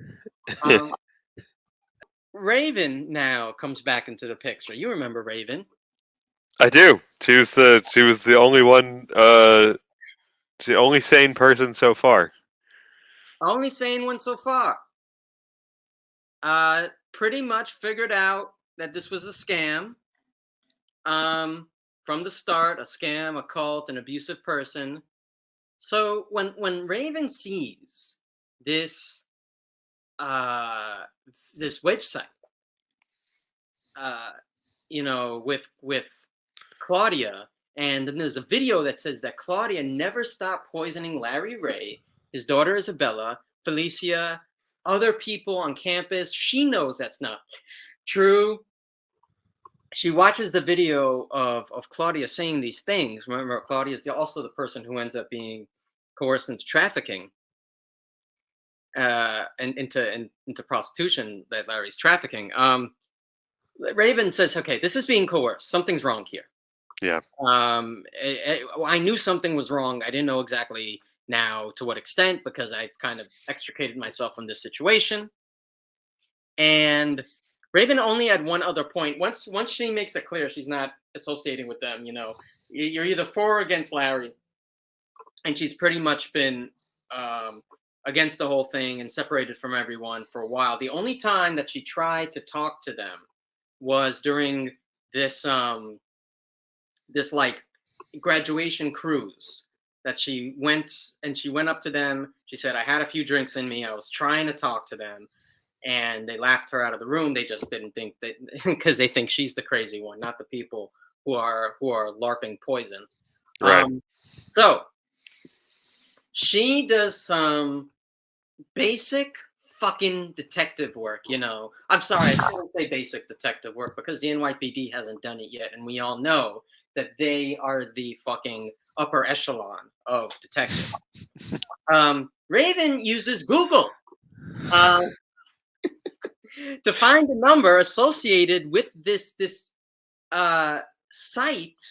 Raven now comes back into the picture. You remember Raven?
I do. She was the only one, the only sane person so far.
Only sane one so far. Pretty much figured out that this was a scam. From the start, a scam, a cult, an abusive person. So when Raven sees this this website, with Claudia, and then there's a video that says that Claudia never stopped poisoning Larry Ray, his daughter Isabella, Felicia, other people on campus. She knows that's not true. She watches the video of Claudia saying these things. Remember, Claudia is also the person who ends up being coerced into trafficking, and into prostitution that Larry's trafficking. Raven says, okay, this is being coerced. Something's wrong here.
Yeah.
I knew something was wrong. I didn't know exactly now to what extent because I kind of extricated myself from this situation. And Raven only had one other point. Once she makes it clear she's not associating with them, you're either for or against Larry, and she's pretty much been against the whole thing and separated from everyone for a while. The only time that she tried to talk to them was during this this like graduation cruise that she went up to them. She said, I had a few drinks in me. I was trying to talk to them and they laughed her out of the room. They just didn't think that because they think she's the crazy one, not the people who are LARPing poison.
Right.
So she does some basic fucking detective work, I'm sorry, I can't say basic detective work because the NYPD hasn't done it yet, and we all know that they are the fucking upper echelon of detectives. Raven uses Google to find a number associated with this site,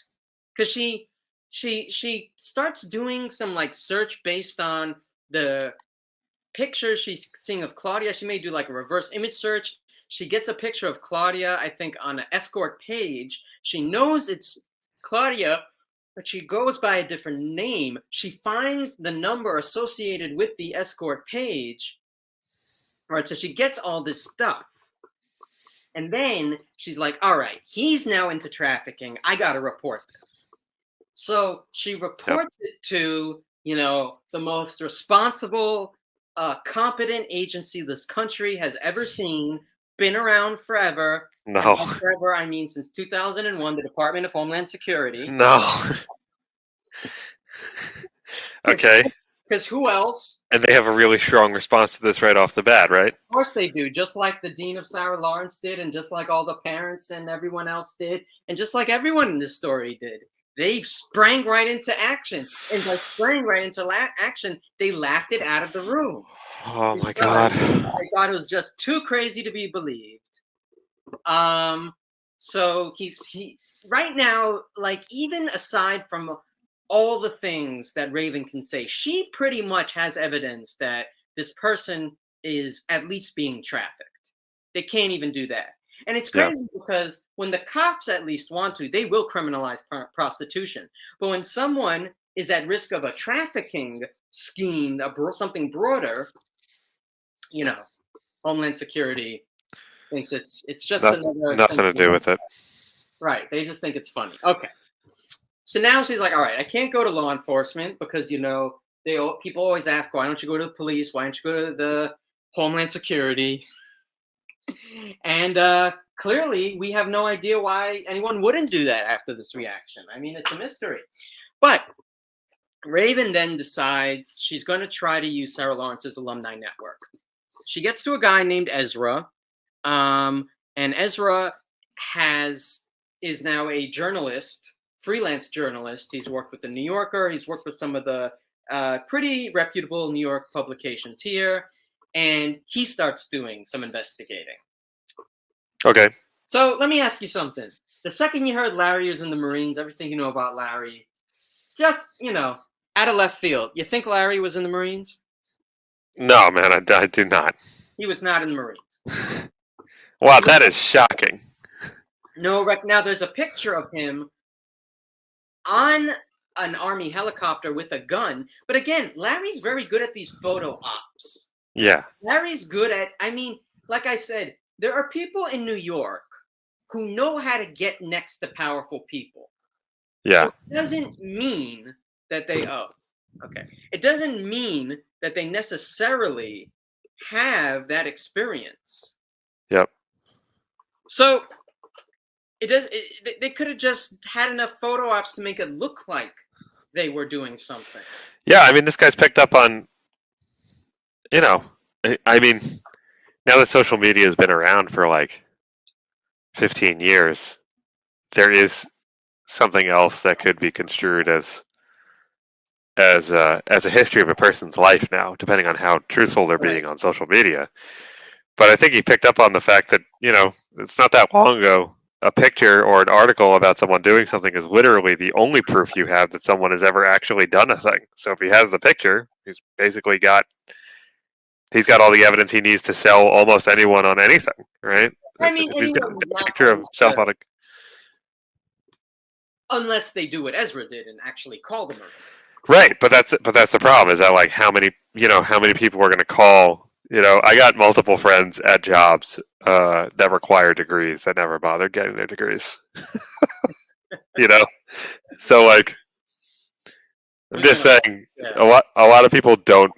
because she starts doing some like search based on the pictures she's seeing of Claudia. She may do like a reverse image search. She gets a picture of Claudia, I think, on an escort page. She knows it's Claudia, but she goes by a different name. She finds the number associated with the escort page. Right, so she gets all this stuff. And then she's like, all right, he's now into trafficking. I got to report this. So she reports it to, the most responsible, competent agency this country has ever seen, been around forever.
No.
And by forever, I mean since 2001, the Department of Homeland Security.
No. Okay.
Because who else?
And they have a really strong response to this right off the bat, right?
Of course they do, just like the Dean of Sarah Lawrence did, and just like all the parents and everyone else did, and just like everyone in this story did. They sprang right into action, and by sprang right into action, they laughed it out of the room.
Oh my God!
They thought it was just too crazy to be believed. So he right now, like, even aside from all the things that Raven can say, she pretty much has evidence that this person is at least being trafficked. They can't even do that. And it's crazy because when the cops at least want to, they will criminalize prostitution. But when someone is at risk of a trafficking scheme, something broader, Homeland Security thinks it's just another
nothing to do with it.
Right. They just think it's funny. Okay. So now she's like, all right, I can't go to law enforcement because, people always ask, why don't you go to the police? Why don't you go to the Homeland Security? And clearly, we have no idea why anyone wouldn't do that after this reaction. I mean, it's a mystery. But Raven then decides she's going to try to use Sarah Lawrence's alumni network. She gets to a guy named Ezra, and Ezra is now a journalist, freelance journalist. He's worked with the New Yorker. He's worked with some of the pretty reputable New York publications here. And he starts doing some investigating.
Okay.
So let me ask you something. The second you heard Larry was in the Marines, everything you know about Larry, just, out of left field, you think Larry was in the Marines?
No, man, I do not.
He was not in the Marines.
Wow, that is shocking.
No, now there's a picture of him on an Army helicopter with a gun. But again, Larry's very good at these photo ops.
Yeah.
Larry's good at, like I said, there are people in New York who know how to get next to powerful people.
Yeah.
It doesn't mean that it doesn't mean that they necessarily have that experience.
Yep.
So they could have just had enough photo ops to make it look like they were doing something.
Yeah, I mean, this guy's picked up on, I mean, now that social media has been around for like 15 years, there is something else that could be construed as a history of a person's life now, depending on how truthful they're being on social media. But I think he picked up on the fact that, it's not that long ago a picture or an article about someone doing something is literally the only proof you have that someone has ever actually done a thing. So if he has the picture, he's got all the evidence he needs to sell almost anyone on anything, right?
I mean,
If he's got
anyone
a
not
picture of
owns
himself
the-
on a
unless they do what Ezra did and actually call them.
right, but that's the problem is that like how many people are going to call. I got multiple friends at jobs that require degrees that never bothered getting their degrees. So like, I'm just saying, a lot of people don't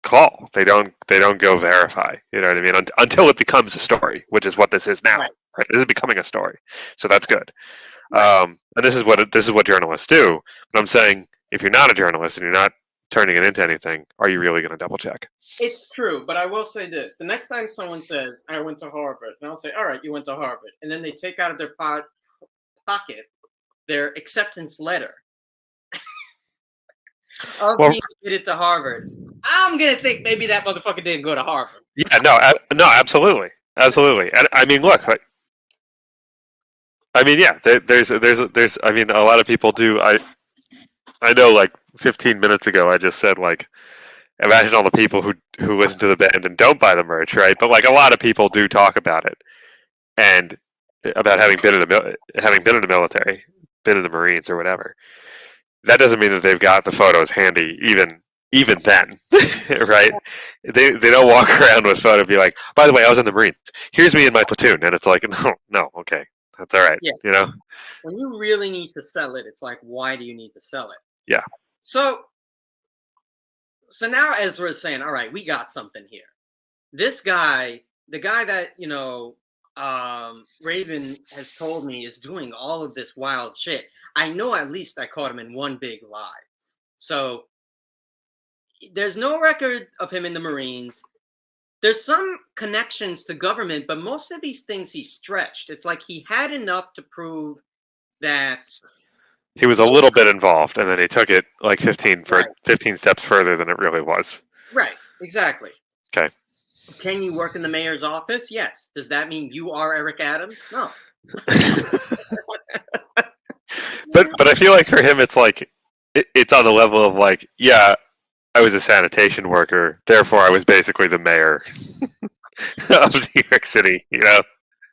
call. They don't go verify. You know what I mean? Until it becomes a story, which is what this is now.
Right.
Right? This is becoming a story, so that's good.
Right.
And this is what journalists do. But I'm saying, if you're not a journalist and you're not turning it into anything, are you really going to double check?
It's true, but I will say this: the next time someone says, "I went to Harvard," and I'll say, "All right, you went to Harvard," and then they take out of their pocket their acceptance letter of being admitted to Harvard, I'm gonna think maybe that motherfucker didn't go to Harvard.
Yeah, no, absolutely. And I mean, look, I mean, yeah, there's, I mean, a lot of people do. I know, like 15 minutes ago, I just said, like, imagine all the people who listen to the band and don't buy the merch, right? But like, a lot of people do talk about it, and about having been in the military, been in the Marines or whatever. That doesn't mean that they've got the photos handy, even then, right? They don't walk around with photo and be like, by the way, I was in the Marines. Here's me in my platoon, and it's like, no, okay, that's all right.
Yeah. When you really need to sell it, it's like, why do you need to sell it?
Yeah.
So now Ezra is saying, all right, we got something here. This guy, the guy that Raven has told me is doing all of this wild shit. I know at least I caught him in one big lie. So there's no record of him in the Marines. There's some connections to government, but most of these things he stretched. It's like he had enough to prove that
he was a little bit involved, and then he took it like 15 steps further than it really was.
Right, exactly.
Okay.
Can you work in the mayor's office? Yes. Does that mean you are Eric Adams? No.
But I feel like for him, it's like it's on the level of like, yeah, I was a sanitation worker, therefore I was basically the mayor of New York City.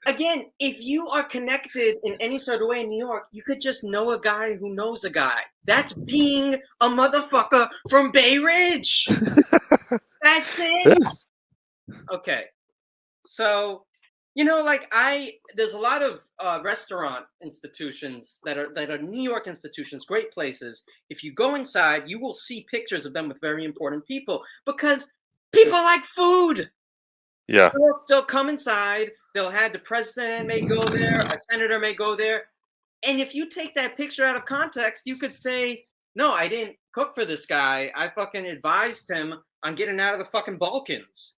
Again, if you are connected in any sort of way in New York, you could just know a guy who knows a guy. That's being a motherfucker from Bay Ridge. That's it. Yeah. Okay. So, there's a lot of restaurant institutions that are New York institutions, great places. If you go inside, you will see pictures of them with very important people because people like food.
Yeah.
They'll come inside. They'll have the president may go there, a senator may go there. And if you take that picture out of context, you could say, no, I didn't cook for this guy. I fucking advised him on getting out of the fucking Balkans.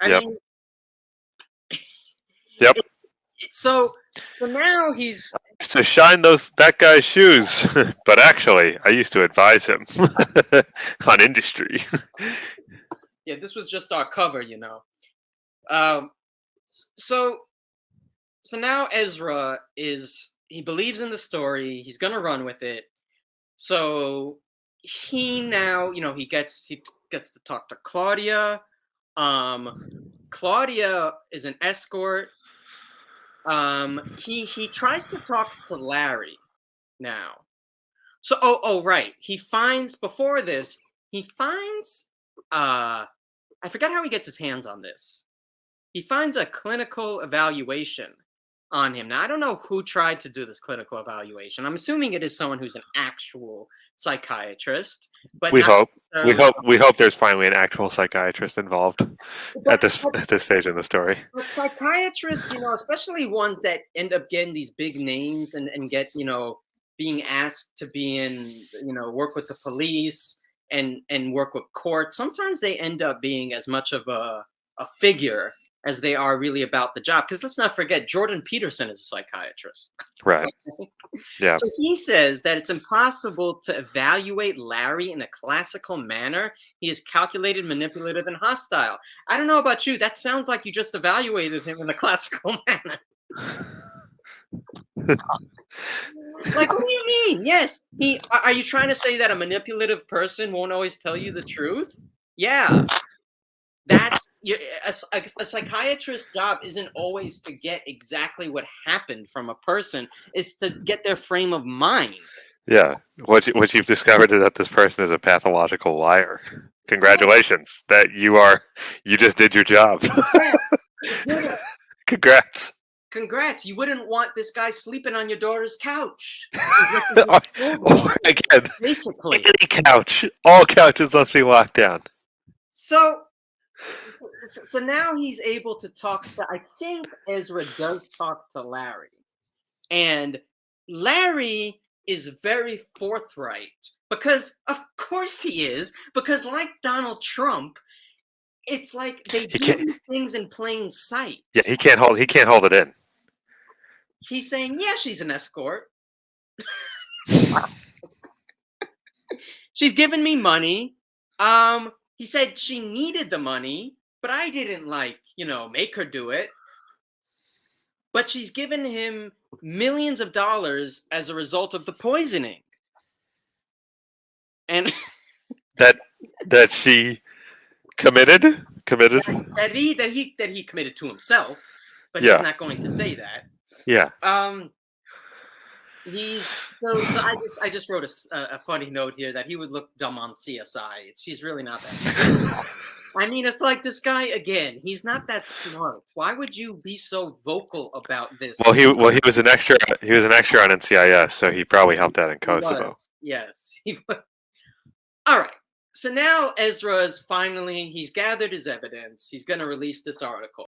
I mean,
yep.
So now he's
to shine that guy's shoes, but actually, I used to advise him on industry.
Yeah, this was just our cover, So now Ezra he believes in the story. He's gonna run with it. So he now, he gets to talk to Claudia. Claudia is an escort. He tries to talk to Larry now. So right. Before this, he finds I forgot how he gets his hands on this. He finds a clinical evaluation on him. Now, I don't know who tried to do this clinical evaluation. I'm assuming it is someone who's an actual psychiatrist. But
we hope there's finally an actual psychiatrist involved at this stage in the story.
But psychiatrists, especially ones that end up getting these big names and get, being asked to be in, work with the police and work with court, sometimes they end up being as much of a figure as they are really about the job. Because let's not forget, Jordan Peterson is a psychiatrist.
Right. Yeah.
So he says that it's impossible to evaluate Larry in a classical manner. He is calculated, manipulative, and hostile. I don't know about you. That sounds like you just evaluated him in a classical manner. Like, what do you mean? Yes, are you trying to say that a manipulative person won't always tell you the truth? Yeah, that's a psychiatrist's job isn't always to get exactly what happened from a person. It's to get their frame of mind.
Yeah. What you've discovered is that this person is a pathological liar. Congratulations, that you just did your job.
Yeah.
Congrats.
Congrats! You wouldn't want this guy sleeping on your daughter's couch.
Or again,
Basically.
any couch. All couches must be locked down.
So now he's able to talk to, I think Ezra does talk to Larry. And Larry is very forthright because of course he is, because like Donald Trump, it's like they do these things in plain sight.
Yeah, he can't hold it in.
He's saying, yeah, she's an escort. She's giving me money. He said she needed the money, but I didn't make her do it. But she's given him millions of dollars as a result of the poisoning. And
that she committed
that he committed to himself, but he's not going to say that.
Yeah.
I just wrote a funny note here that he would look dumb on CSI. He's really not that. I mean, it's like this guy again. He's not that smart. Why would you be so vocal about this?
Well, he was an extra. He was an extra on NCIS, so he probably helped out in Kosovo.
Yes. All right. So now Ezra is he's gathered his evidence. He's going to release this article.